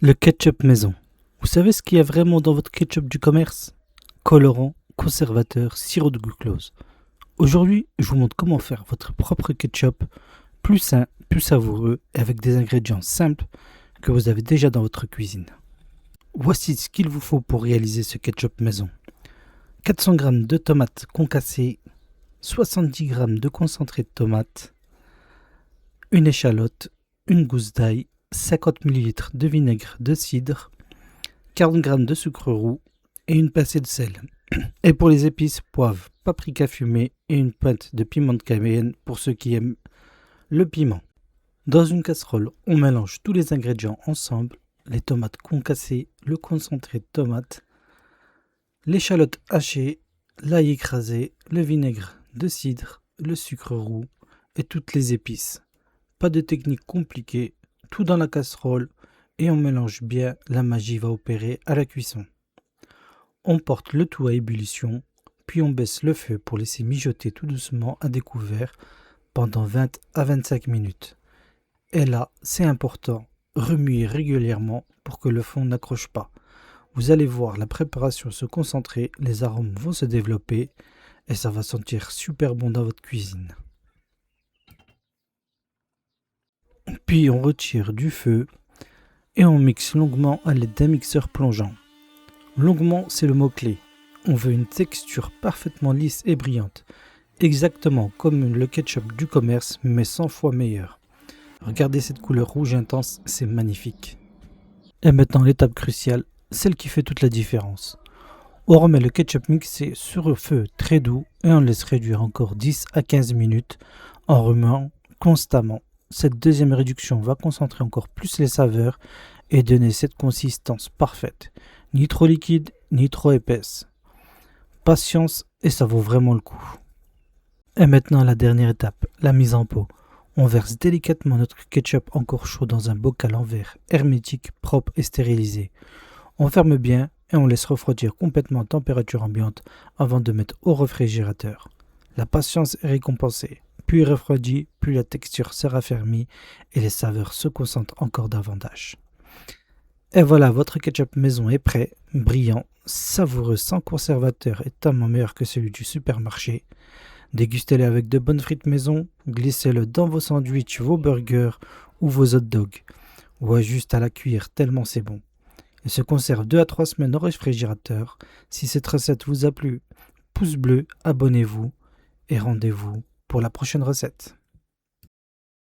Le ketchup maison. Vous savez ce qu'il y a vraiment dans votre ketchup du commerce? Colorant, conservateur, sirop de glucose. Aujourd'hui, je vous montre comment faire votre propre ketchup plus sain, plus savoureux et avec des ingrédients simples que vous avez déjà dans votre cuisine. Voici ce qu'il vous faut pour réaliser ce ketchup maison. 400 g de tomates concassées, 70 g de concentré de tomate, une échalote, une gousse d'ail, 50 ml de vinaigre de cidre, 40 g de sucre roux et une pincée de sel. Et pour les épices, poivre, paprika fumé et une pointe de piment de Cayenne pour ceux qui aiment le piment. Dans une casserole, on mélange tous les ingrédients ensemble, les tomates concassées, le concentré de tomate, l'échalote hachée, l'ail écrasé, le vinaigre de cidre, le sucre roux et toutes les épices. Pas de technique compliquée, tout dans la casserole et on mélange bien, la magie va opérer à la cuisson. On porte le tout à ébullition, puis on baisse le feu pour laisser mijoter tout doucement à découvert pendant 20 à 25 minutes. Et là, c'est important, remuer régulièrement pour que le fond n'accroche pas. Vous allez voir la préparation se concentrer, les arômes vont se développer et ça va sentir super bon dans votre cuisine. Puis on retire du feu et on mixe longuement à l'aide d'un mixeur plongeant. Longuement, c'est le mot-clé. On veut une texture parfaitement lisse et brillante, exactement comme le ketchup du commerce, mais 100 fois meilleur. Regardez cette couleur rouge intense, c'est magnifique. Et maintenant l'étape cruciale, celle qui fait toute la différence. On remet le ketchup mixé sur un feu très doux et on laisse réduire encore 10 à 15 minutes en remuant constamment. Cette deuxième réduction va concentrer encore plus les saveurs et donner cette consistance parfaite. Ni trop liquide, ni trop épaisse. Patience et ça vaut vraiment le coup. Et maintenant la dernière étape, la mise en pot. On verse délicatement notre ketchup encore chaud dans un bocal en verre, hermétique, propre et stérilisé. On ferme bien et on laisse refroidir complètement à température ambiante avant de mettre au réfrigérateur. La patience est récompensée. Plus il refroidit, plus la texture se raffermit et les saveurs se concentrent encore davantage. Et voilà, votre ketchup maison est prêt, brillant, savoureux, sans conservateur et tellement meilleur que celui du supermarché. Dégustez-le avec de bonnes frites maison, glissez-le dans vos sandwichs, vos burgers ou vos hot dogs, ou juste à la cuire tellement c'est bon. Il se conserve 2 à 3 semaines au réfrigérateur. Si cette recette vous a plu, pouce bleu, abonnez-vous et rendez-vous pour la prochaine recette.